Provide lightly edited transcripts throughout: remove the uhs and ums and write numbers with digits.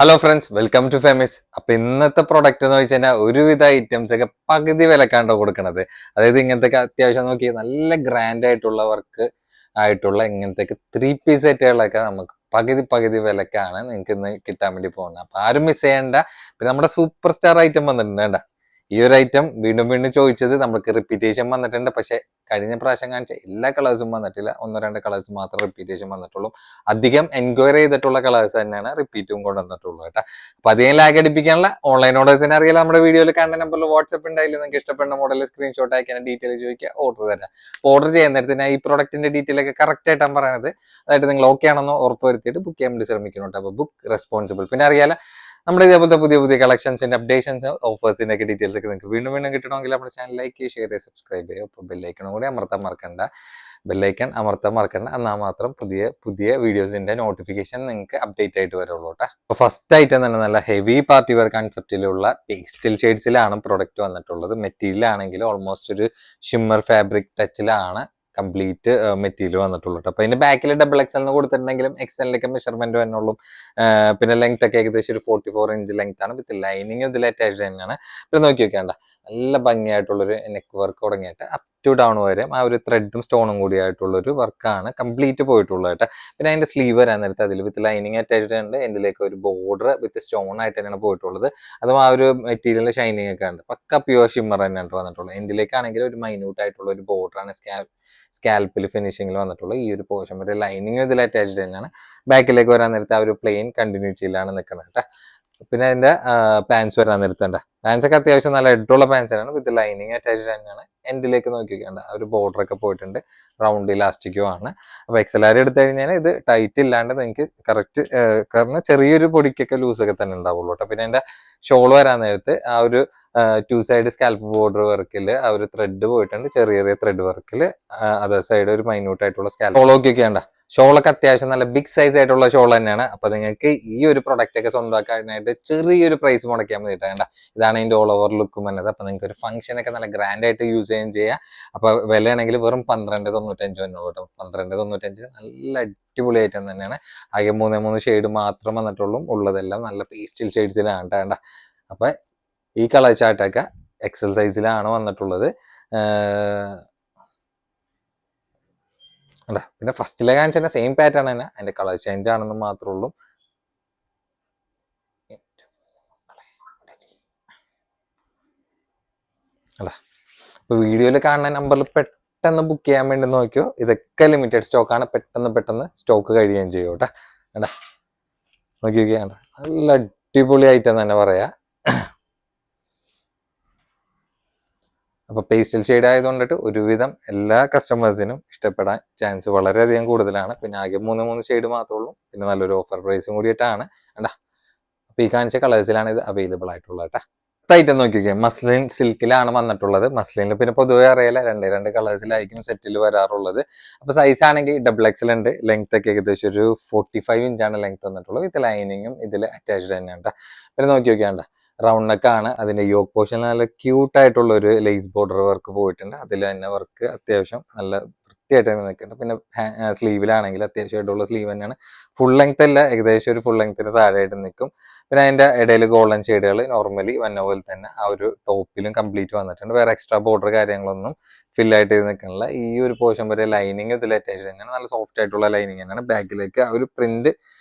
Hello friends, welcome to Femis. അപ്പൊ ഇന്നത്തെ product എന്ന് വെച്ച് കഴിഞ്ഞാൽ ഒരുവിധ ഐറ്റംസ് ഒക്കെ പകുതി വിലക്കാണ്ടോ കൊടുക്കണത്. അതായത് ഇങ്ങനത്തെ അത്യാവശ്യം നോക്കി നല്ല ഗ്രാൻഡ് ആയിട്ടുള്ള വർക്ക് ആയിട്ടുള്ള ഇങ്ങനത്തെ 3 പീസ് സെറ്റുകളൊക്കെ നമുക്ക് പകുതി പകുതി വിലക്കാണ് നിങ്ങൾക്ക് ഇന്ന് കിട്ടാൻ വേണ്ടി പോകുന്നത്. അപ്പൊ ആരും മിസ് ചെയ്യേണ്ട. പിന്നെ നമ്മുടെ സൂപ്പർ സ്റ്റാർ ഐറ്റം വന്നിട്ടുണ്ട് കേട്ടോ. ഈ ഒരു ഐറ്റം വീണ്ടും വീണ്ടും ചോദിച്ചത് നമുക്ക് റിപ്പീറ്റേഷൻ വന്നിട്ടുണ്ട്. പക്ഷെ കഴിഞ്ഞ പ്രാവശ്യം കാണിച്ച എല്ലാ കളേഴ്സും വന്നിട്ടില്ല, ഒന്നോ രണ്ടോ കളേഴ്സ് മാത്രം റിപ്പീറ്റേഷൻ വന്നിട്ടുള്ളൂ. അധികം എൻക്വയറി ചെയ്തിട്ടുള്ള കളേഴ്സ് തന്നെയാണ് റിപ്പീറ്റും കൊണ്ടുവന്നിട്ടുള്ളൂ കേട്ടോ. അപ്പൊ അധികം ലാഗ് അടിപ്പിക്കാനുള്ള ഓൺലൈൻ ഓർഡേഴ്സിന് അറിയാം നമ്മുടെ വീഡിയോയിൽ കാണുന്ന നമ്പറിൽ വാട്സ്ആപ്പ് ഉണ്ടായില്ല. നിങ്ങൾക്ക് ഇഷ്ടപ്പെടുന്ന മോഡൽ സ്ക്രീൻഷോട്ട് അയക്കാൻ ഡീറ്റെയിൽ ചോദിക്കുക, ഓർഡർ തരാം. ഓർഡർ ചെയ്യുന്ന നേരത്തെ ഞാൻ ഈ പ്രൊഡക്റ്റിന്റെ ഡീറ്റെയിൽ ഒക്കെ കറക്റ്റ് ആയിട്ടാണ് പറയുന്നത്. അതായത് നിങ്ങൾ ഓക്കെ ആണെന്നോ ഉറപ്പ് വരുത്തിയിട്ട് ബുക്ക് ചെയ്യാൻ വേണ്ടി ശ്രമിക്കുന്നുണ്ട്. അപ്പൊ ബുക്ക് റെസ്പോൺസിബിൾ. പിന്നെ അറിയാലോ നമ്മുടെ ഇതേപോലത്തെ പുതിയ പുതിയ കളക്ഷൻസിന്റെ അപ്ഡേഷൻസ് ഓഫേഴ്സിന്റെ ഒക്കെ ഡീറ്റെയിൽസ് ഒക്കെ നിങ്ങൾക്ക് വീണ്ടും വീണ്ടും കിട്ടണമെങ്കിൽ നമ്മുടെ ചാനൽ ലൈക്ക് ചെയ്യുക, ഷെയർ ചെയ്യുക, സബ്സ്ക്രൈബ് ചെയ്യുക. അപ്പോൾ ബെല്ലൈക്കണും കൂടി അമർത്താൻ മറക്കണ്ട. ബെല്ലൈക്കൺ അമർത്താൻ മറക്കണ്ട. എന്നാൽ മാത്രം പുതിയ പുതിയ വീഡിയോസിന്റെ നോട്ടിഫിക്കേഷൻ നിങ്ങൾക്ക് അപ്ഡേറ്റ് ആയിട്ട് വരുള്ളൂ കേട്ടോ. അപ്പോൾ ഫസ്റ്റ് ഐറ്റം തന്നെ നല്ല ഹെവി പാർട്ടി വെയർ കൺസെപ്റ്റിലുള്ള പേസ്റ്റൽ ഷെയ്ഡ്സിലാണ് പ്രൊഡക്റ്റ് വന്നിട്ടുള്ളത്. മെറ്റീരിയൽ ആണെങ്കിൽ ഓൾമോസ്റ്റ് ഒരു ഷിമ്മർ ഫാബ്രിക് ടച്ചിലാണ് കംപ്ലീറ്റ് മെറ്റീരിയൽ വന്നിട്ടുള്ളൂ. അപ്പൊ അതിന്റെ ബാക്കിൽ ഡബിൾ എക്സ് എന്ന് കൊടുത്തിട്ടുണ്ടെങ്കിലും എക്സലിലേക്ക് മെഷർമെന്റ് വന്നുള്ളൂ. പിന്നെ ലെങ്ത് ഒക്കെ ഏകദേശം ഒരു 44 ഇഞ്ച് ലെങ്ത് ആണ്. വിത്ത് ലൈനിങ് ഇതിൽ അറ്റാച്ച്ഡ് തന്നെയാണ്. പിന്നെ നോക്കി വെക്കേണ്ട നല്ല ഭംഗിയായിട്ടുള്ളൊരു നെക്ക് വർക്ക് തുടങ്ങിയിട്ട് അപ് ടു ഡൗൺ വരെ ആ ഒരു ത്രെഡും സ്റ്റോണും കൂടി ആയിട്ടുള്ള ഒരു വർക്കാണ് കംപ്ലീറ്റ് പോയിട്ടുള്ളത് കേട്ടോ. പിന്നെ അതിന്റെ സ്ലീവ് വരാൻ നേരത്തെ അതിൽ വിത്ത് ലൈനിങ് അറ്റാച്ച്ഡ് ഉണ്ട്. എന്തിലേക്ക് ഒരു ബോർഡർ വിത്ത് സ്റ്റോൺ ആയിട്ട് തന്നെയാണ് പോയിട്ടുള്ളത്. അതും ആ ഒരു മെറ്റീരിയലിന്റെ ഷൈനിങ് ഒക്കെ ഉണ്ട്. പക്ക പ്യുവർ ഷിമ്മർ തന്നെയാണ് വന്നിട്ടുള്ളത്. എന്തിലേക്കാണെങ്കിൽ ഒരു മൈന്യൂട്ട് ആയിട്ടുള്ള ഒരു ബോർഡറാണ് സ്കാൽപ്പിൽ ഫിനിഷിങ്ങിൽ വന്നിട്ടുള്ളത്. ഈ ഒരു പോർഷൻ വരെ ലൈനിങ് ഇതിൽ അറ്റാച്ച്ഡ് തന്നെയാണ്. ബാക്കിലേക്ക് വരാൻ നേരത്തെ ആ ഒരു പ്ലെയിൻ കണ്ടിന്യൂറ്റിയിലാണ് നിൽക്കുന്നത് കേട്ടോ. പിന്നെ അതിന്റെ പാൻസ് വരാൻ നേരത്തേണ്ട പാൻസ് ഒക്കെ അത്യാവശ്യം നല്ല ഇട്ടുള്ള പാൻസാണ്. വിത്ത് ലൈനിങ് അറ്റാച്ച്ഡ് തന്നെയാണ്. എൻഡിലേക്ക് നോക്കിക്കേണ്ട ആ ഒരു ബോർഡർ ഒക്കെ പോയിട്ടുണ്ട്. റൗണ്ട് ഇലാസ്റ്റിക്കും ആണ്. അപ്പൊ എക്സലാരി എടുത്തു കഴിഞ്ഞാൽ ഇത് ടൈറ്റ് ഇല്ലാണ്ട് നിങ്ങൾക്ക് കറക്റ്റ്, കാരണം ചെറിയൊരു പൊടിക്കൊക്കെ ലൂസൊക്കെ തന്നെ ഉണ്ടാവുള്ളൂ കേട്ടോ. പിന്നെ അതിന്റെ ഷോൾ വരാൻ നേരത്ത് ആ ഒരു 2 സൈഡ് സ്കാൽപ്പ് ബോർഡർ വർക്കിൽ ആ ഒരു ത്രെഡ് പോയിട്ടുണ്ട്. ചെറിയ ചെറിയ ത്രെഡ് വർക്കിൽ അതർ സൈഡ് ഒരു മൈന്യൂട്ട് ആയിട്ടുള്ള സ്കാൽപ്പ് ഷോളൊക്കെ ഉണ്ട്. ഷോളൊക്കെ അത്യാവശ്യം നല്ല ബിഗ് സൈസ് ആയിട്ടുള്ള ഷോൾ തന്നെയാണ്. അപ്പൊ നിങ്ങൾക്ക് ഈ ഒരു പ്രൊഡക്റ്റ് ഒക്കെ സ്വന്തമാക്കാനായിട്ട് ചെറിയൊരു പ്രൈസ് മുടക്കിയാൽ മതി കേട്ടോ. ഇതാണ് ഇതിന്റെ ഓൾ ഓവർ ലുക്കും വന്നത്. അപ്പൊ നിങ്ങൾക്ക് ഒരു ഫംഗ്ഷൻ ഒക്കെ നല്ല ഗ്രാൻഡ് ആയിട്ട് യൂസ് ചെയ്യുകയും ചെയ്യാം. അപ്പൊ വിലയാണെങ്കിൽ വെറും 12.95 വന്നുള്ളൂ കേട്ടോ. 12.95 നല്ല അടിപൊളി ഐറ്റം തന്നെയാണ്. ആകെ 3 ഷെയ്ഡ് മാത്രം വന്നിട്ടുള്ളൂ. ഉള്ളതെല്ലാം നല്ല പേസ്റ്റൽ ഷെയ്ഡ്സിലാണ് കേട്ടോ. അപ്പൊ ഈ കളർ ചാർട്ടൊക്കെ എക്സൽ സൈസിലാണ് വന്നിട്ടുള്ളത്. അല്ല, പിന്നെ ഫസ്റ്റിലെ കാണിച്ച സെയിം പാറ്റേൺ തന്നെ, അതിന്റെ കളർ ചേഞ്ച് ആണെന്ന് മാത്രമേ ഉള്ളൂ. അല്ല, ഇപ്പൊ വീഡിയോയിൽ കാണുന്ന നമ്പറിൽ പെട്ടെന്ന് ബുക്ക് ചെയ്യാൻ വേണ്ടി നോക്കിയോ. ഇതൊക്കെ ലിമിറ്റഡ് സ്റ്റോക്ക് ആണ്. പെട്ടെന്ന് സ്റ്റോക്ക് കഴിയുകയും ചെയ്യും കേട്ടോ. വേണ്ട നോക്കി നോക്കിയാണ്ട നല്ല അടിപൊളി ഐറ്റം തന്നെ പറയാ. അപ്പൊ പേസ്റ്റൽ ഷെയ്ഡ് ആയതുകൊണ്ടിട്ട് ഒരുവിധം എല്ലാ കസ്റ്റമേഴ്സിനും ഇഷ്ടപ്പെടാൻ ചാൻസ് വളരെയധികം കൂടുതലാണ്. പിന്നെ ആകെ 3 ഷെയ്ഡ് മാത്രമേ ഉള്ളൂ. പിന്നെ നല്ലൊരു ഓഫർ പ്രൈസും കൂടിയിട്ടാണ് കേട്ടാ. അപ്പൊ ഈ കാണിച്ച കളേഴ്സിലാണ് ഇത് അവൈലബിൾ ആയിട്ടുള്ളത് കേട്ടാ. ഐറ്റം നോക്കിക്കേ, മസ്ലിൻ സിൽക്കിലാണ് വന്നിട്ടുള്ളത്. മസ്ലിനിൽ പിന്നെ പൊതുവെ അറിയാല രണ്ട് കളേഴ്സിലായിരിക്കും സെറ്റിൽ വരാറുള്ളത്. അപ്പൊ സൈസ് ആണെങ്കിൽ ഡബിൾ എക്സൽ ഉണ്ട്. ലെങ്ത് ഒക്കെ ഏകദേശം ഒരു 45 ഇഞ്ചാണ് ലെങ്ത് വന്നിട്ടുള്ളത്. വിത്ത് ലൈനിങ്ങും ഇതിൽ അറ്റാച്ച്ഡ് തന്നെയാണ്. പിന്നെ നോക്കി നോക്കിയാണ്ട റൗണ്ട് നെക്ക് ആണ്. അതിന്റെ യോക്ക് പോർഷൻ നല്ല ക്യൂട്ട് ആയിട്ടുള്ള ഒരു ലേസ് ബോർഡർ വർക്ക് പോയിട്ടുണ്ട്. അതിൽ തന്നെ വർക്ക് അത്യാവശ്യം നല്ല വൃത്തിയായിട്ട് തന്നെ നിൽക്കുന്നുണ്ട്. പിന്നെ സ്ലീവിലാണെങ്കിൽ അത്യാവശ്യമായിട്ടുള്ള സ്ലീവ് തന്നെയാണ്. ഫുൾ ലെങ്ത് അല്ല, ഏകദേശം ഒരു ഫുൾ ലെങ്ത്തിന് താഴെയായിട്ട് നിൽക്കും. പിന്നെ അതിന്റെ ഇടയിൽ ഗോൾഡൻ ഷെയ്ഡുകൾ നോർമലി വന്ന പോലെ തന്നെ ആ ഒരു ടോപ്പിലും കംപ്ലീറ്റ് വന്നിട്ടുണ്ട്. വേറെ എക്സ്ട്രാ ബോർഡർ കാര്യങ്ങളൊന്നും ഫില്ലായിട്ട് നിൽക്കുന്നില്ല. ഈ ഒരു പോർഷൻ വരെ ലൈനിങ് ഇതിൽ അറ്റാച്ച് തന്നെയാണ്. നല്ല സോഫ്റ്റ് ആയിട്ടുള്ള ലൈനിങ് തന്നെയാണ്. ബാക്കിലേക്ക് ആ ഒരു പ്രിന്റ്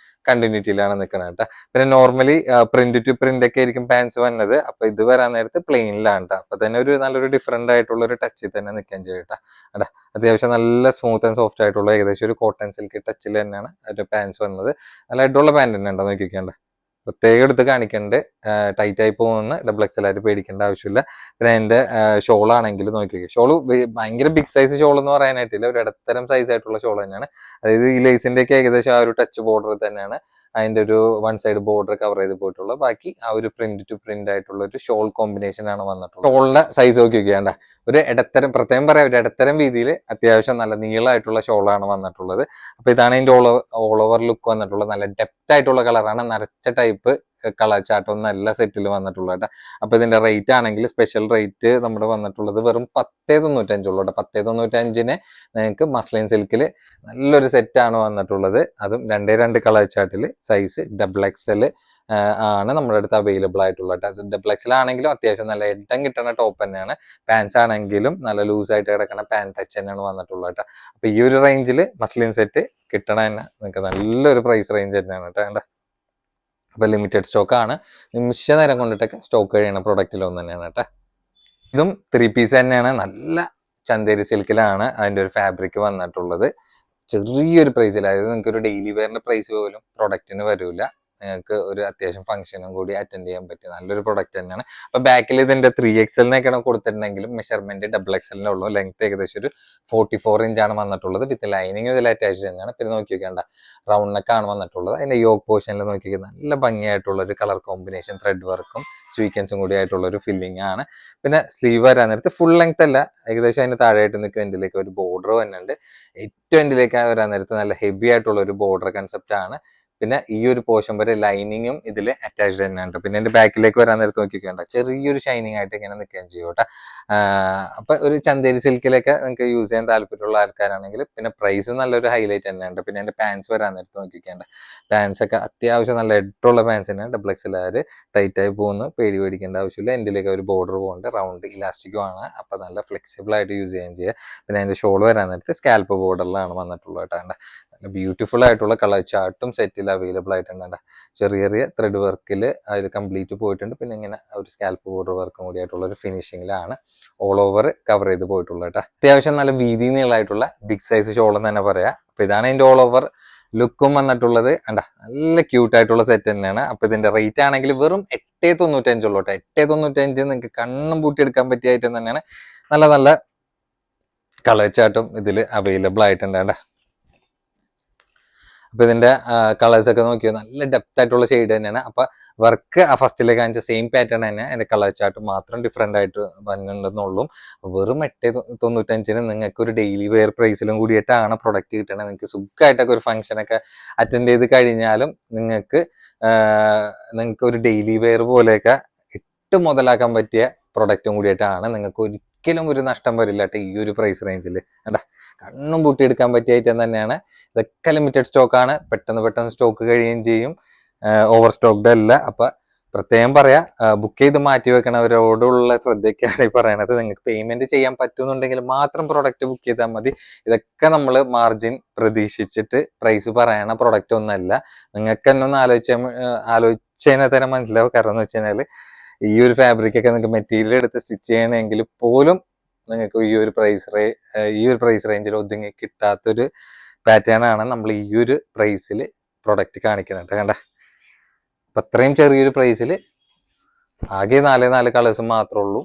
കണ്ടിന്യൂറ്റിയിലാണ് നിൽക്കുന്നത് കേട്ടോ. പിന്നെ നോർമലി പ്രിന്റ് ടു പ്രിന്റ് ഒക്കെ ആയിരിക്കും പാൻസ് വന്നത്. അപ്പൊ ഇത് വരാൻ നേരത്ത് പ്ലെയിനിലാണ് കേട്ടോ. അപ്പൊ തന്നെ ഒരു നല്ലൊരു ഡിഫറെന്റ് ആയിട്ടുള്ള ഒരു ടച്ചിൽ തന്നെ നിൽക്കാൻ ചെയ്യട്ടാ. അടാ അത്യാവശ്യം നല്ല സ്മൂത്ത് ആൻഡ് സോഫ്റ്റ് ആയിട്ടുള്ള ഏകദേശം ഒരു കോട്ടൺ സിൽക്ക് ടച്ചിൽ തന്നെയാണ് ഒരു പാൻസ് വന്നത്. നല്ല അടിപൊളി പാൻറ് തന്നെ ഉണ്ടോ നോക്കിക്കേണ്ട. പ്രത്യേകം എടുത്ത് കാണിക്കണ്ട്. ടൈറ്റ് ആയി പോകുന്ന ഡബിൾ എക്സൽ ആയിട്ട് പേടിക്കേണ്ട ആവശ്യമില്ല. പിന്നെ അതിന്റെ ഷോൾ ആണെങ്കിൽ നോക്കിക്കോ. ഷോള് ഭയങ്കര ബിഗ് സൈസ് ഷോൾ എന്ന് പറയാനായിട്ടില്ല, ഒരു ഇടത്തരം സൈസ് ആയിട്ടുള്ള ഷോൾ തന്നെയാണ്. അതായത് ഈ ലേസിന്റെ ഒക്കെ ഏകദേശം ആ ഒരു ടച്ച് ബോർഡർ തന്നെയാണ് അതിന്റെ ഒരു 1 സൈഡ് ബോർഡർ കവർ ചെയ്ത് പോയിട്ടുള്ളത്. ബാക്കി ആ ഒരു പ്രിന്റ് ടു പ്രിന്റ് ആയിട്ടുള്ള ഒരു ഷോൾ കോമ്പിനേഷൻ ആണ് വന്നിട്ടുള്ളത്. ഷോളിന്റെ സൈസ് നോക്കി നോക്കിയാണ്ട ഒരു ഇടത്തരം, പ്രത്യേകം പറയാം, ഒരു ഇടത്തരം രീതിയിൽ അത്യാവശ്യം നല്ല നീളമായിട്ടുള്ള ഷോളാണ് വന്നിട്ടുള്ളത്. അപ്പൊ ഇതാണ് ഇതിന്റെ ഓൾ ഓവർ ലുക്ക് വന്നിട്ടുള്ളത്. നല്ല ഡെപ്ത് ആയിട്ടുള്ള കളറാണ്, നരച്ച ടൈപ്പ് ടൈപ്പ് കളർ ചാർട്ട് ഒന്നല്ല സെറ്റിൽ വന്നിട്ടുള്ളത് കേട്ടോ. അപ്പൊ ഇതിന്റെ റേറ്റ് ആണെങ്കിൽ സ്പെഷ്യൽ റേറ്റ് നമ്മുടെ വന്നിട്ടുള്ളത് വെറും 10.95 ഉള്ളൂ. 10.95 നിങ്ങൾക്ക് മസ്ലിൻ സിൽക്കിൽ നല്ലൊരു സെറ്റാണ് വന്നിട്ടുള്ളത്. അതും 2 കളർ ചാർട്ടിൽ സൈസ് XXL ആണ് നമ്മുടെ അടുത്ത് അവൈലബിൾ ആയിട്ടുള്ളത്. അത് XXL ആണെങ്കിലും അത്യാവശ്യം നല്ല ഇടം കിട്ടുന്ന ടോപ്പ് തന്നെയാണ്. പാൻസ് ആണെങ്കിലും നല്ല ലൂസായിട്ട് കിടക്കുന്ന പാൻറ് ടച്ച് തന്നെയാണ് വന്നിട്ടുള്ളത് കേട്ടോ. അപ്പൊ ഈ ഒരു റേഞ്ചിൽ മസ്ലിൻ സെറ്റ് കിട്ടണ തന്നെ നിങ്ങൾക്ക് നല്ലൊരു പ്രൈസ് റേഞ്ച് തന്നെയാണ് കേട്ടോ. അപ്പൊ ലിമിറ്റഡ് സ്റ്റോക്ക് ആണ്, നിമിഷ നേരം കൊണ്ടിട്ടൊക്കെ സ്റ്റോക്ക് കഴിയുന്ന പ്രൊഡക്റ്റിൽ ഒന്ന് തന്നെയാണ് കേട്ടോ. ഇതും 3 പീസ് തന്നെയാണ്, നല്ല ചന്തേരി സിൽക്കിലാണ് അതിന്റെ ഒരു ഫാബ്രിക് വന്നിട്ടുള്ളത്. ചെറിയൊരു പ്രൈസിൽ, അതായത് നിങ്ങൾക്ക് ഒരു ഡെയിലി വെയറിന്റെ പ്രൈസ് പോലും പ്രൊഡക്റ്റിന് വരില്ല. നിങ്ങൾക്ക് ഒരു അത്യാവശ്യം ഫംഗ്ഷനും കൂടി അറ്റൻഡ് ചെയ്യാൻ പറ്റിയ നല്ലൊരു പ്രൊഡക്റ്റ് തന്നെയാണ്. അപ്പൊ ബാക്കിൽ ഇതിന്റെ 3XL കൊടുത്തിട്ടുണ്ടെങ്കിലും മെഷർമെന്റ് XXL ഉള്ളൂ. ലെങ്ത് ഏകദേശം ഒരു 44 ഇഞ്ചാണ് വന്നിട്ടുള്ളത്. വിത്ത് ലൈനിങ് ഇതിൽ അറ്റാച്ച് തന്നെയാണ്. പിന്നെ നോക്കി നോക്കേണ്ട റൗണ്ട് നെക്കാണ് വന്നിട്ടുള്ളത്. അതിന്റെ യോഗ് പോർഷനിൽ നോക്കി നല്ല ഭംഗിയായിട്ടുള്ള ഒരു കളർ കോമ്പിനേഷൻ ത്രെഡ് വർക്കും സ്വീക്വൻസും കൂടി ആയിട്ടുള്ള ഒരു ഫില്ലിംഗ് ആണ്. പിന്നെ സ്ലീവ് വരാൻ നേരത്ത് ഫുൾ ലെങ്ത് അല്ല, ഏകദേശം അതിന് താഴെയായിട്ട് നിൽക്കും എൻഡിലേക്ക് ഒരു ബോർഡർ തന്നെയുണ്ട്. ഏറ്റവും എൻഡിലേക്ക് വരാൻ നേരത്ത് നല്ല ഹെവി ആയിട്ടുള്ള ഒരു ബോർഡർ കൺസെപ്റ്റ് ആണ്. പിന്നെ ഈ ഒരു പോർഷൻ വരെ ലൈനിങ്ങും ഇതിൽ അറ്റാച്ച്ഡ് തന്നെയാണ്. പിന്നെ എന്റെ ബാക്കിലേക്ക് വരാൻ നേരത്ത് നോക്കിക്കേണ്ട ചെറിയൊരു ഷൈനിങ് ആയിട്ട് ഇങ്ങനെ നിൽക്കുകയും ചെയ്യും കേട്ടോ. അപ്പൊ ഒരു ചന്തേരി സിൽക്കിലൊക്കെ നിങ്ങൾക്ക് യൂസ് ചെയ്യാൻ താല്പര്യമുള്ള ആൾക്കാരാണെങ്കിൽ പിന്നെ പ്രൈസും നല്ലൊരു ഹൈലൈറ്റ് തന്നെയുണ്ട്. പിന്നെ എന്റെ പാൻസ് വരാൻ നേരത്ത് നോക്കിക്കേണ്ട പാൻസ് ഒക്കെ അത്യാവശ്യം നല്ല ഇട്ടുള്ള പാൻസ് തന്നെയാണ്. XXL ടൈറ്റ് ആയി പോകുന്നു, പേടിക്കേണ്ട ആവശ്യമില്ല. എൻഡിലേക്ക് ഒരു ബോർഡർ പോകുന്നുണ്ട്, റൗണ്ട് ഇലാസ്റ്റിക്കും ആണ്. അപ്പൊ നല്ല ഫ്ലെക്സിബിൾ ആയിട്ട് യൂസ് ചെയ്യാൻ ചെയ്യുക. പിന്നെ അതിന്റെ ഷോൾ വരാൻ നേരത്ത് സ്കാൽപ്പ് ബോർഡറിലാണ് വന്നിട്ടുള്ളത് കേട്ടോ. ബ്യൂട്ടിഫുൾ ആയിട്ടുള്ള കളർ ചാർട്ടും സെറ്റിൽ അവൈലബിൾ ആയിട്ടുണ്ട്. ചെറിയ ത്രെഡ് വർക്കിൽ അതിൽ കംപ്ലീറ്റ് പോയിട്ടുണ്ട്. പിന്നെ ഇങ്ങനെ ഒരു സ്കാൽപ്പ് ബോർഡർ വർക്കും കൂടി ആയിട്ടുള്ള ഒരു ഫിനിഷിങ്ങിലാണ് ഓൾ ഓവർ കവർ ചെയ്ത് പോയിട്ടുള്ളത് കേട്ടോ. അത്യാവശ്യം നല്ല വീതി നീളമായിട്ടുള്ള ബിഗ് സൈസ് ഷോൾ എന്ന് തന്നെ പറയാം. അപ്പൊ ഇതാണ് അതിന്റെ ഓൾ ഓവർ ലുക്കും വന്നിട്ടുള്ളത്. നല്ല ക്യൂട്ട് ആയിട്ടുള്ള സെറ്റ് തന്നെയാണ്. അപ്പൊ ഇതിന്റെ റേറ്റ് ആണെങ്കിൽ വെറും 8.95 ഉള്ളൂ കേട്ടോ. 8.95 നിങ്ങൾക്ക് കണ്ണും പൂട്ടി എടുക്കാൻ പറ്റിയ ഐറ്റം തന്നെയാണ്. നല്ല കളർ ചാർട്ടും ഇതിൽ അവൈലബിൾ ആയിട്ടുണ്ട് കേട്ടോ. അപ്പൊ ഇതിന്റെ കളേഴ്സ് ഒക്കെ നോക്കിയോ നല്ല ഡെപ്ത് ആയിട്ടുള്ള ഷെയ്ഡ് തന്നെയാണ്. അപ്പൊ വർക്ക് ഫസ്റ്റിലേക്ക് കാണിച്ച സെയിം പാറ്റേൺ തന്നെ, അതിന്റെ കളർ ചാർട്ട് മാത്രം ഡിഫറെന്റ് ആയിട്ട് വന്നിട്ടുണ്ടെന്നുള്ളൂ. വെറും 8.95 നിങ്ങൾക്ക് ഒരു ഡെയിലി വെയർ പ്രൈസിലും കൂടിയിട്ടാണ് പ്രൊഡക്റ്റ് കിട്ടണത്. നിങ്ങൾക്ക് സുഖമായിട്ടൊക്കെ ഒരു ഫംഗ്ഷനൊക്കെ അറ്റൻഡ് ചെയ്ത് കഴിഞ്ഞാലും നിങ്ങൾക്ക് ഒരു ഡെയിലി വെയർ പോലെയൊക്കെ ഇട്ട് മുതലാക്കാൻ പറ്റിയ പ്രൊഡക്റ്റും കൂടിയിട്ടാണ്. നിങ്ങൾക്ക് ഒരിക്കലും ഒരു നഷ്ടം വരില്ല കേട്ടോ ഈ ഒരു പ്രൈസ് റേഞ്ചിൽ. കണ്ണും പൂട്ടിയെടുക്കാൻ പറ്റിയ ഐറ്റം തന്നെയാണ്. ഇതൊക്കെ ലിമിറ്റഡ് സ്റ്റോക്ക് ആണ്, പെട്ടെന്ന് സ്റ്റോക്ക് കഴിയുകയും ചെയ്യും. ഓവർ സ്റ്റോക്ക്ഡ് അല്ല. അപ്പൊ പ്രത്യേകം പറയാ, ബുക്ക് ചെയ്ത് മാറ്റി വെക്കണവരോടുള്ള ശ്രദ്ധയ്ക്കാണ് ഈ പറയണത്. നിങ്ങൾക്ക് പേയ്മെന്റ് ചെയ്യാൻ പറ്റുന്നുണ്ടെങ്കിൽ മാത്രം പ്രൊഡക്റ്റ് ബുക്ക് ചെയ്താൽ മതി. ഇതൊക്കെ നമ്മൾ മാർജിൻ പ്രതീക്ഷിച്ചിട്ട് പ്രൈസ് പറയണ പ്രൊഡക്റ്റ് ഒന്നല്ല. നിങ്ങൾക്ക് തന്നെ ഒന്ന് ആലോചിച്ചതിനെ തന്നെ മനസ്സിലാവും. കാരണം എന്ന് വെച്ച് കഴിഞ്ഞാൽ ഈ ഒരു ഫാബ്രിക് ഒക്കെ നിങ്ങൾക്ക് മെറ്റീരിയൽ എടുത്ത് സ്റ്റിച്ച് ചെയ്യണമെങ്കിൽ പോലും നിങ്ങൾക്ക് ഈ ഒരു പ്രൈസ് റേഞ്ചിൽ ഒതുങ്ങി കിട്ടാത്തൊരു പാറ്റേൺ ആണ് നമ്മൾ ഈ ഒരു പ്രൈസിൽ പ്രൊഡക്റ്റ് കാണിക്കുന്നത് കണ്ട. അപ്പൊ അത്രയും ചെറിയൊരു പ്രൈസിൽ ആകെ 4 കളേഴ്സ് മാത്രമേ ഉള്ളൂ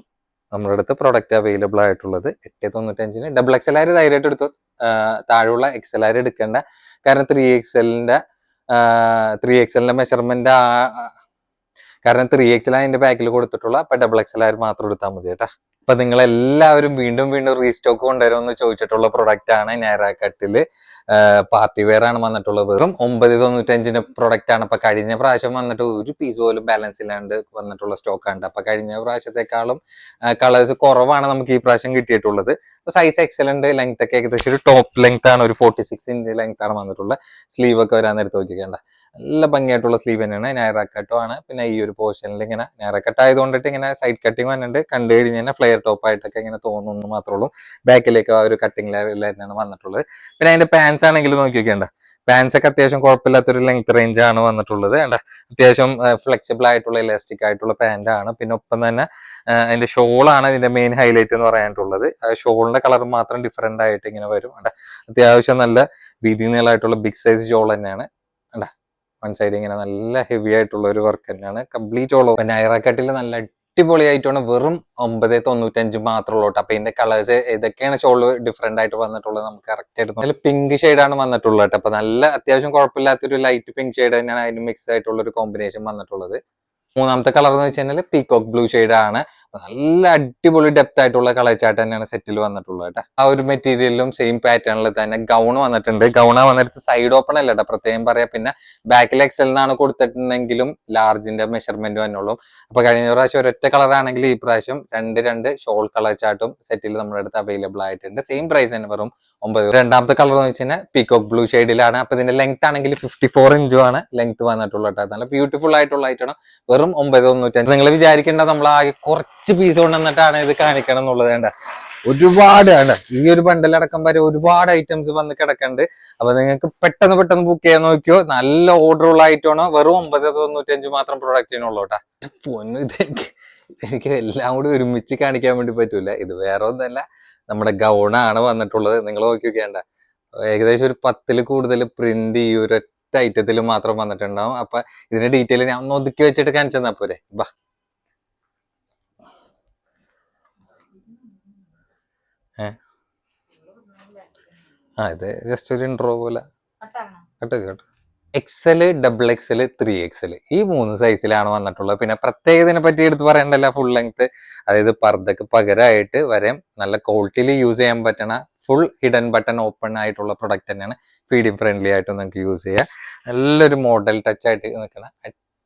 നമ്മുടെ അടുത്ത് പ്രൊഡക്റ്റ് അവൈലബിൾ ആയിട്ടുള്ളത്. 8.95 XXL ധൈര്യമായിട്ട് എടുത്തു. താഴെയുള്ള XL എടുക്കേണ്ട, കാരണം 3XL മെഷർമെന്റ് കാരണം 3XL അതിന്റെ ബാക്കിൽ കൊടുത്തിട്ടുള്ള. അപ്പൊ XXL മാത്രം എടുത്താൽ മതി കേട്ടാ. അപ്പൊ നിങ്ങൾ എല്ലാവരും വീണ്ടും റീസ്റ്റോക്ക് കൊണ്ടുവരുമെന്ന് ചോദിച്ചിട്ടുള്ള പ്രൊഡക്റ്റ് ആണ് നൈറ കട്ടില്. പാർട്ടി വെയർ ആണ് വന്നിട്ടുള്ളത്. വെറും 9.95 പ്രൊഡക്റ്റ് ആണ്. അപ്പൊ കഴിഞ്ഞ പ്രാവശ്യം വന്നിട്ട് ഒരു പീസ് പോലും ബാലൻസ് ഇല്ലാണ്ട് വന്നിട്ടുള്ള സ്റ്റോക്ക് ആണ്. അപ്പൊ കഴിഞ്ഞ പ്രാവശ്യത്തെക്കാളും കളേഴ്സ് കുറവാണ് നമുക്ക് ഈ പ്രാവശ്യം കിട്ടിയിട്ടുള്ളത്. സൈസ് എക്സലന്റ്, ലെങ്ത് ഒക്കെ ഏകദേശം ഒരു ടോപ്പ് ലെങ്ത് ആണ്, ഒരു 46 ഇഞ്ച് ലെങ്ത് ആണ് വന്നിട്ടുള്ളത്. സ്ലീവ് ഒക്കെ വരാൻ നേരത്ത് നോക്കിക്കേണ്ട നല്ല ഭംഗിയായിട്ടുള്ള സ്ലീവ് തന്നെയാണ്. നൈറ കട്ടും ആണ്. പിന്നെ ഈ ഒരു പോർഷനിൽ ഇങ്ങനെ നൈറ കട്ട് ആയതുകൊണ്ടിട്ട് ഇങ്ങനെ സൈഡ് കട്ടിങ് വന്നിട്ട് കണ്ടു കഴിഞ്ഞാൽ ഫ്ലെയർ ടോപ്പ് ആയിട്ടൊക്കെ ഇങ്ങനെ തോന്നുന്നു മാത്രമേ ഉള്ളൂ. ബാക്കിലേക്ക് ആ ഒരു കട്ടിങ് ലെവലിൽ തന്നെയാണ് വന്നിട്ടുള്ളത്. പിന്നെ അതിന്റെ പാൻസ് ആണെങ്കിൽ നോക്കി വെക്കേണ്ട, പാൻസ് ഒക്കെ അത്യാവശ്യം കുഴപ്പമില്ലാത്തൊരു ലെങ്ത് റേഞ്ച് ആണ് വന്നിട്ടുള്ളത്. അത്യാവശ്യം ഫ്ലെക്സിബിൾ ആയിട്ടുള്ള ഇലാസ്റ്റിക് ആയിട്ടുള്ള പാന്റ് ആണ്. പിന്നെ ഒപ്പം തന്നെ അതിന്റെ ഷോളാണ് ഇതിന്റെ മെയിൻ ഹൈലൈറ്റ് എന്ന് പറയാനുള്ളത്. ഷോളിന്റെ കളർ മാത്രം ഡിഫറെന്റ് ആയിട്ട് ഇങ്ങനെ വരും. അത്യാവശ്യം നല്ല വീതി നീളമായിട്ടുള്ള ബിഗ് സൈസ് ഷോൾ തന്നെയാണ്. വൺ സൈഡ് ഇങ്ങനെ നല്ല ഹെവി ആയിട്ടുള്ള ഒരു വർക്ക് തന്നെയാണ് കംപ്ലീറ്റ് ഓൾ ഓവർ. നൈറ കട്ടിൽ നല്ല അടിപൊളിയായിട്ടാണ്. വെറും 9.95 മാത്രമേ ഉള്ളൂ. അപ്പൊ ഇതിന്റെ കളേഴ്സ് ഏതൊക്കെയാണ് ഷോള് ഡിഫറെന്റ് ആയിട്ട് വന്നിട്ടുള്ളത് നമുക്ക് കറക്റ്റ് ആയിട്ട് നല്ല പിങ്ക് ഷെയ്ഡാണ് വന്നിട്ടുള്ളത് കേട്ടോ. അപ്പൊ നല്ല അത്യാവശ്യം കുഴപ്പമില്ലാത്തൊരു ലൈറ്റ് പിങ്ക് ഷെയ്ഡ് തന്നെയാണ് അതിന് മിക്സ് ആയിട്ടുള്ള ഒരു കോമ്പിനേഷൻ വന്നിട്ടുള്ളത്. മൂന്നാമത്തെ കളർ എന്ന് വെച്ച് കഴിഞ്ഞാൽ പീകോക്ക് ബ്ലൂ ആണ്. നല്ല അടിപൊളി ഡെപ്ത് ആയിട്ടുള്ള കളർ ചാർട്ട് തന്നെയാണ് സെറ്റിൽ വന്നിട്ടുള്ളത് കേട്ടോ. ആ ഒരു മെറ്റീരിയലിലും സെയിം പാറ്റേണിൽ തന്നെ ഗൗൺ വന്നിട്ടുണ്ട്. ഗൗണ വന്നിട്ട് സൈഡ് ഓപ്പൺ അല്ല കേട്ടോ, പ്രത്യേകം പറയാം. പിന്നെ ബാക്കിൽ എക്സലിനാണ് കൊടുത്തിട്ടുണ്ടെങ്കിലും ലാർജിന്റെ മെഷർമെന്റ് വന്നുള്ളൂ. അപ്പൊ കഴിഞ്ഞ പ്രാവശ്യം ഒരൊറ്റ കളർ ആണെങ്കിൽ ഈ പ്രാവശ്യം രണ്ട് ഷോൾ കളർ ചാർട്ടും സെറ്റിൽ നമ്മുടെ അടുത്ത് അവൈലബിൾ ആയിട്ടുണ്ട്. സെയിം പ്രൈസ് തന്നെ, വെറും 9. രണ്ടാമത്തെ കളർ എന്ന് വെച്ച് കഴിഞ്ഞാൽ പീകോക്ക് ബ്ലൂ ഷെയ്ഡിലാണ്. അപ്പൊ ഇതിന്റെ ലെങ്ത് ആണെങ്കിൽ 54 ഇഞ്ചും ആണ് ലെങ്ത് വന്നിട്ടുള്ളത് കേട്ടോ. നല്ല ബ്യൂട്ടിഫുൾ ആയിട്ടുള്ള ഐറ്റാണ്. വെറും 995. നിങ്ങൾ വിചാരിക്കേണ്ട നമ്മൾ ആകെ കുറച്ച് പീസ് കൊണ്ടുവന്നിട്ടാണ് ഇത് കാണിക്കണം എന്നുള്ളത്. വേണ്ട, ഒരുപാട് ആണ്. ഈ ഒരു ബണ്ടലടക്കം വരെ ഒരുപാട് ഐറ്റംസ് വന്ന് കിടക്കുന്നുണ്ട്. അപ്പൊ നിങ്ങൾക്ക് പെട്ടെന്ന് ബുക്ക് ചെയ്യാൻ നോക്കിയോ. നല്ല ഓർഡർ ഉള്ള ഐറ്റമാണ്. വെറും 995 മാത്രം പ്രൊഡക്റ്റിനുള്ളൂ കേട്ടാ. പൊന്നു, എനിക്ക് എല്ലാം കൂടി ഒരുമിച്ച് കാണിക്കാൻ വേണ്ടി പറ്റൂല. ഇത് വേറെ ഒന്നല്ല, നമ്മുടെ ഗൗണാണ് വന്നിട്ടുള്ളത്. നിങ്ങൾ നോക്കി നോക്കേണ്ട, ഏകദേശം ഒരു 10 കൂടുതൽ പ്രിന്റ് ഈ ഒരു ഐറ്റത്തിൽ മാത്രം വന്നിട്ടുണ്ടാവും. അപ്പൊ ഇതിന്റെ ഡീറ്റെയിൽ ഞാൻ ഒന്ന് ഒതുക്കി വെച്ചിട്ട് കാണിച്ചു തന്നാ പോരെ. ബാ, ഇത് ജസ്റ്റ് ഒരു ഇൻട്രോ പോലെ കേട്ടോ. XL, XXL, 3XL ഈ 3 സൈസിലാണ് വന്നിട്ടുള്ളത്. പിന്നെ പ്രത്യേകതിനെ പറ്റി എടുത്ത് പറയണ്ടല്ല, ഫുൾ ലെങ്ത്, അതായത് പർദ്ദക്ക് പകരമായിട്ട് വരെ നല്ല ക്വാളിറ്റിയിൽ യൂസ് ചെയ്യാൻ പറ്റണ ഫുൾ ഹിഡൻ ബട്ടൺ ഓപ്പൺ ആയിട്ടുള്ള പ്രൊഡക്റ്റ് തന്നെയാണ്. ഫീഡിങ് ഫ്രണ്ട്ലി ആയിട്ട് നിങ്ങൾക്ക് യൂസ് ചെയ്യാം. നല്ലൊരു മോഡൽ ടച്ച് ആയിട്ട് നിൽക്കണ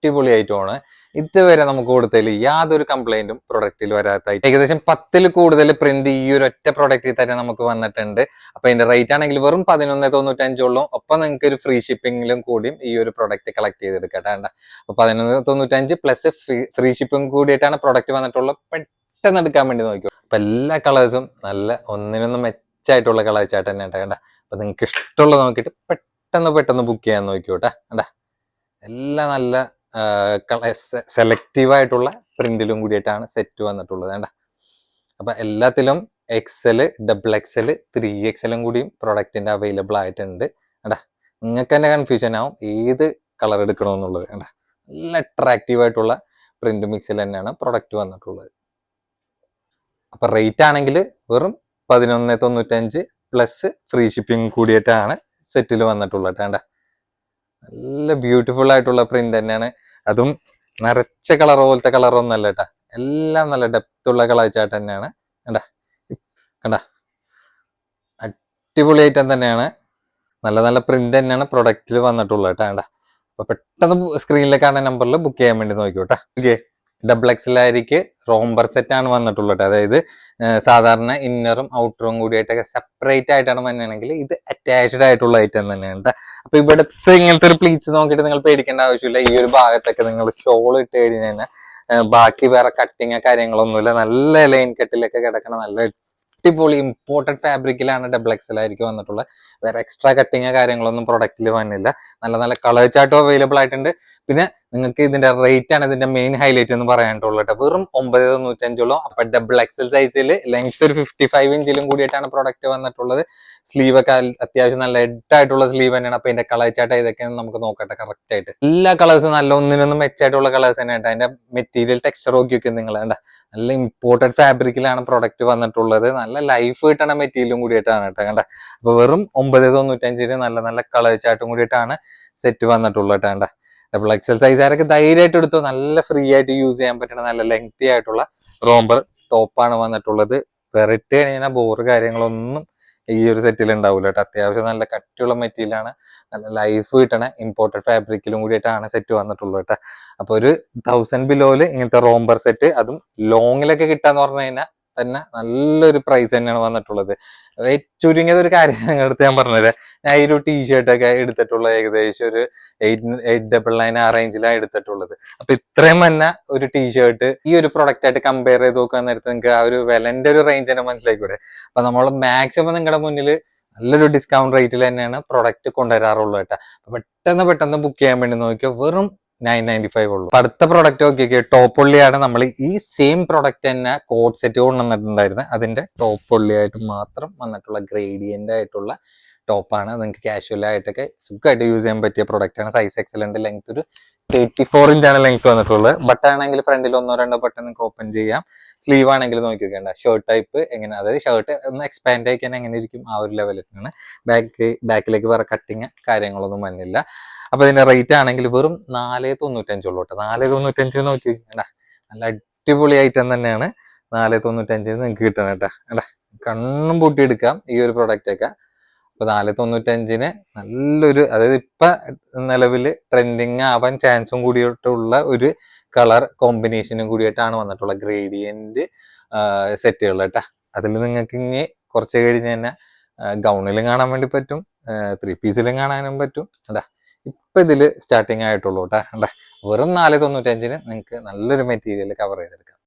അടിപൊളി ഐറ്റമാണ്. ഇതുവരെ നമുക്ക് കൊടുത്തതിൽ യാതൊരു കംപ്ലൈന്റും പ്രൊഡക്റ്റിൽ വരാത്ത ഏകദേശം 10 കൂടുതൽ പ്രിന്റ് ഈ ഒരു ഒറ്റ പ്രൊഡക്റ്റിൽ തന്നെ നമുക്ക് വന്നിട്ടുണ്ട്. അപ്പൊ ഇതിന്റെ റേറ്റ് ആണെങ്കിൽ വെറും 1195 ഉള്ളൂ. ഒപ്പം നിങ്ങൾക്ക് ഒരു ഫ്രീ ഷിപ്പിംഗിലും കൂടിയും ഈ ഒരു പ്രൊഡക്റ്റ് കളക്ട് ചെയ്തെടുക്കട്ടെ. അപ്പൊ 1195 പ്ലസ് ഫ്രീ ഷിപ്പിംഗ് കൂടിയിട്ടാണ് പ്രൊഡക്റ്റ് വന്നിട്ടുള്ളത്. പെട്ടെന്ന് എടുക്കാൻ വേണ്ടി നോക്കിയോ. അപ്പൊ എല്ലാ കളേഴ്സും നല്ല ഒന്നിനൊന്നും മെച്ചായിട്ടുള്ള കളർ ചാർട്ട് തന്നെ കേട്ട. അപ്പൊ നിങ്ങൾക്ക് ഇഷ്ടമുള്ളത് നോക്കിയിട്ട് പെട്ടെന്ന് ബുക്ക് ചെയ്യാൻ നോക്കിയോട്ടെ. കണ്ടാ, എല്ലാം നല്ല സെലക്റ്റീവ് ആയിട്ടുള്ള പ്രിന്റിലും കൂടിയിട്ടാണ് സെറ്റ് വന്നിട്ടുള്ളത്. വേണ്ട, അപ്പൊ എല്ലാത്തിലും XL, XXL, 3XL കൂടിയും പ്രൊഡക്റ്റിന്റെ അവൈലബിൾ ആയിട്ടുണ്ട്. വേണ്ട, നിങ്ങൾക്ക് തന്നെ കൺഫ്യൂഷൻ ആവും ഏത് കളർ എടുക്കണമെന്നുള്ളത്. വേണ്ട, നല്ല അട്രാക്റ്റീവ് ആയിട്ടുള്ള പ്രിന്റ് മിക്സിൽ തന്നെയാണ് പ്രൊഡക്റ്റ് വന്നിട്ടുള്ളത്. അപ്പൊ റേറ്റ് ആണെങ്കിൽ വെറും 1195 പ്ലസ് ഫ്രീ ഷിപ്പിംഗ് കൂടിയിട്ടാണ് സെറ്റിൽ വന്നിട്ടുള്ളത്. വേണ്ട, നല്ല ബ്യൂട്ടിഫുൾ ആയിട്ടുള്ള പ്രിന്റ് തന്നെയാണ്. അതും നിറച്ച കളർ പോലത്തെ കളറൊന്നും അല്ല കേട്ടാ. എല്ലാം നല്ല ഡെപ്ത് ഉള്ള കളർ ചാർട്ട് തന്നെയാണ്. കണ്ട അടിപൊളി ഐറ്റം തന്നെയാണ്. നല്ല പ്രിന്റ് തന്നെയാണ് പ്രൊഡക്റ്റിൽ വന്നിട്ടുള്ളത് കേട്ടാ. കണ്ട, അപ്പൊ പെട്ടെന്ന് സ്ക്രീനിൽ കാണുന്ന നമ്പറിൽ ബുക്ക് ചെയ്യാൻ വേണ്ടി നോക്കിയോട്ടാ. ഓക്കെ, XXL റോംബർ സെറ്റ് ആണ് വന്നിട്ടുള്ളത്. അതായത് സാധാരണ ഇന്നറും ഔട്ടറും കൂടിയായിട്ടൊക്കെ സെപ്പറേറ്റ് ആയിട്ടാണ് വന്നതെങ്കിൽ ഇത് അറ്റാച്ച്ഡ് ആയിട്ടുള്ള ഐറ്റം തന്നെയാണ്. അപ്പൊ ഇവിടുത്തെ ഇങ്ങനത്തെ ഒരു പ്ലീറ്റ്സ് നോക്കിയിട്ട് നിങ്ങൾ പേടിക്കേണ്ട ആവശ്യമില്ല. ഈ ഒരു ഭാഗത്തൊക്കെ നിങ്ങൾ ഷോൾ ഇട്ട് കഴിഞ്ഞ് കഴിഞ്ഞാൽ ബാക്കി വേറെ കട്ടിങ് കാര്യങ്ങളൊന്നുമില്ല. നല്ല ലൈൻ കട്ടിലൊക്കെ കിടക്കണം. നല്ല അടിപൊളി ഇമ്പോർട്ടഡ് ഫാബ്രിക്കിലാണ് XXL വന്നിട്ടുള്ളത്. വേറെ എക്സ്ട്രാ കട്ടിങ് കാര്യങ്ങളൊന്നും പ്രൊഡക്റ്റിൽ വന്നില്ല. നല്ല കളർ ചാർട്ടും അവൈലബിൾ ആയിട്ടുണ്ട്. പിന്നെ നിങ്ങൾക്ക് ഇതിന്റെ റേറ്റ് ആണ് ഇതിന്റെ മെയിൻ ഹൈലൈറ്റ് എന്ന് പറയാനുള്ളത്. വെറും 995 അപ്പൊ XXL സൈസിൽ ലെങ്ത് ഒരു 55 ഇഞ്ചിലും കൂടിയിട്ടാണ് പ്രൊഡക്റ്റ് വന്നിട്ടുള്ളത്. സ്ലീവ് ഒക്കെ അത്യാവശ്യം നല്ല ഹെഡായിട്ടുള്ള സ്ലീവ് തന്നെയാണ്. അപ്പൊ ഇതിന്റെ കളർ ചാർട്ട് ഇതൊക്കെയാണ് നമുക്ക് നോക്കട്ടെ കറക്റ്റ് ആയിട്ട്. എല്ലാ കളേഴ്സും നല്ല ഒന്നിനൊന്നും മെച്ചായിട്ടുള്ള കളേഴ്സ് തന്നെയാണ്. അതിന്റെ മെറ്റീരിയൽ ടെക്സ്ചർ നോക്കി നിങ്ങൾ വേണ്ട, നല്ല ഇമ്പോർട്ടഡ് ഫാബ്രിക്കിലാണ് പ്രൊഡക്റ്റ് വന്നിട്ടുള്ളത്. നല്ല ലൈഫ് കിട്ടണ മെറ്റീരിയലും കൂടിയിട്ടാണ് കേട്ടോ. കണ്ട, അപ്പൊ വെറും 995 നല്ല കളർ ചാർട്ടും കൂടിയിട്ടാണ് സെറ്റ് വന്നിട്ടുള്ളത് കേട്ടോ. XXL സൈസുകാരൊക്കെ ധൈര്യമായിട്ട് എടുത്തു. നല്ല ഫ്രീ ആയിട്ട് യൂസ് ചെയ്യാൻ പറ്റുന്ന നല്ല ലെങ്തി ആയിട്ടുള്ള റോംബർ ടോപ്പാണ് വന്നിട്ടുള്ളത്. വേറെ ഇട്ട് കഴിഞ്ഞാൽ ബോറ് കാര്യങ്ങളൊന്നും ഈ ഒരു സെറ്റിൽ ഉണ്ടാവില്ല കേട്ടോ. അത്യാവശ്യം നല്ല കട്ടിയുള്ള മെറ്റീരിയലാണ്. നല്ല ലൈഫ് കിട്ടണ ഇമ്പോർട്ടഡ് ഫാബ്രിക്കിലും കൂടിയിട്ടാണ് സെറ്റ് വന്നിട്ടുള്ളത് കേട്ടോ. അപ്പൊ ഒരു 1000 ബിലോയില് ഇങ്ങനത്തെ റോംബർ സെറ്റ്, അതും ലോങ്ങിലൊക്കെ കിട്ടാന്ന് പറഞ്ഞു കഴിഞ്ഞാൽ തന്നെ നല്ലൊരു പ്രൈസ് തന്നെയാണ് വന്നിട്ടുള്ളത്. ചുരുങ്ങിയത് ഒരു കാര്യം നിങ്ങളുടെ അടുത്ത് ഞാൻ പറഞ്ഞുതരാം. ഞാൻ ഈ ഒരു ടീഷർട്ടൊക്കെ എടുത്തിട്ടുള്ളത് ഏകദേശം ഒരു 899 ആ റേഞ്ചിലാണ് എടുത്തിട്ടുള്ളത്. അപ്പൊ ഇത്രയും തന്നെ ഒരു ടീഷർട്ട് ഈ ഒരു പ്രൊഡക്റ്റ് ആയിട്ട് കമ്പയർ ചെയ്ത് നോക്കാൻ നേരത്തെ നിങ്ങൾക്ക് ആ ഒരു വിലന്റെ ഒരു റേഞ്ച് തന്നെ മനസ്സിലാക്കിക്കൂടെ. അപ്പൊ നമ്മൾ മാക്സിമം നിങ്ങളുടെ മുന്നിൽ നല്ലൊരു ഡിസ്കൗണ്ട് റേറ്റിൽ തന്നെയാണ് പ്രൊഡക്റ്റ് കൊണ്ടുവരാറുള്ളത് കേട്ടോ. പെട്ടെന്ന് ബുക്ക് ചെയ്യാൻ വേണ്ടി നോക്കിയോ. വെറും 995 ഉള്ളൂ. അപ്പൊ അടുത്ത പ്രൊഡക്റ്റ് നോക്കിയൊക്കെ ടോപ്പ് പൊള്ളിയാണ്. നമ്മൾ ഈ സെയിം പ്രൊഡക്റ്റ് തന്നെ കോഡ് സെറ്റ് കൊണ്ടുവന്നിട്ടുണ്ടായിരുന്നത്. അതിന്റെ ടോപ്പ് പൊള്ളിയായിട്ട് മാത്രം വന്നിട്ടുള്ള ഗ്രേഡിയന്റ് ആയിട്ടുള്ള ടോപ്പാണ്. നിങ്ങൾക്ക് കാഷ്വൽ ആയിട്ടൊക്കെ സുഖമായിട്ട് യൂസ് ചെയ്യാൻ പറ്റിയ പ്രൊഡക്റ്റ് ആണ്. സൈസ് എക്സലന്റ്, ലെങ്ത് ഒരു 84 ഇഞ്ചാണ് ലെങ്ത് വന്നിട്ടുള്ളത്. ബട്ടൺ ആണെങ്കിൽ ഫ്രണ്ടിൽ 1-2 ബട്ടൺ നിങ്ങൾക്ക് ഓപ്പൺ ചെയ്യാം. സ്ലീവ് ആണെങ്കിൽ നോക്കി നോക്കേണ്ട. ഷർട്ട് ടൈപ്പ് എങ്ങനെ, അതായത് ഷർട്ട് ഒന്ന് എക്സ്പാൻഡ് ആയിക്കാൻ എങ്ങനെ ഇരിക്കും ആ ഒരു ലെവലിലാണ്. ബാക്കിലേക്ക് വേറെ കട്ടിങ് കാര്യങ്ങളൊന്നും വന്നില്ല. അപ്പൊ ഇതിന്റെ റേറ്റ് ആണെങ്കിൽ വെറും 495 ഉള്ളൂ കേട്ടോ. 495 നോക്കി കേട്ടാ, നല്ല അടിപൊളി ഐറ്റം തന്നെയാണ്. 495 നിങ്ങൾക്ക് കിട്ടണം കേട്ടാ. കേട്ടാ, കണ്ണും പൂട്ടിയെടുക്കാം ഈ ഒരു പ്രൊഡക്റ്റ് ഒക്കെ. അപ്പൊ 495 നല്ലൊരു, അതായത് ഇപ്പൊ നിലവിൽ ട്രെൻഡിങ് ആവാൻ ചാൻസും കൂടിയിട്ടുള്ള ഒരു കളർ കോമ്പിനേഷനും കൂടിയിട്ടാണ് വന്നിട്ടുള്ള ഗ്രേഡിയന്റ് സെറ്റുകൾ കേട്ടാ. അതിൽ നിങ്ങൾക്ക് ഇനി കുറച്ച് കഴിഞ്ഞ് തന്നെ ഗൗണിലും കാണാൻ വേണ്ടി പറ്റും, 3 പീസിലും കാണാനും പറ്റും കേട്ടാ. ഇപ്പൊ ഇതില് സ്റ്റാർട്ടിങ് ആയിട്ടുള്ളൂ കേട്ടാ. വെറും 495 നിങ്ങൾക്ക് നല്ലൊരു മെറ്റീരിയൽ കവർ ചെയ്തെടുക്കാം.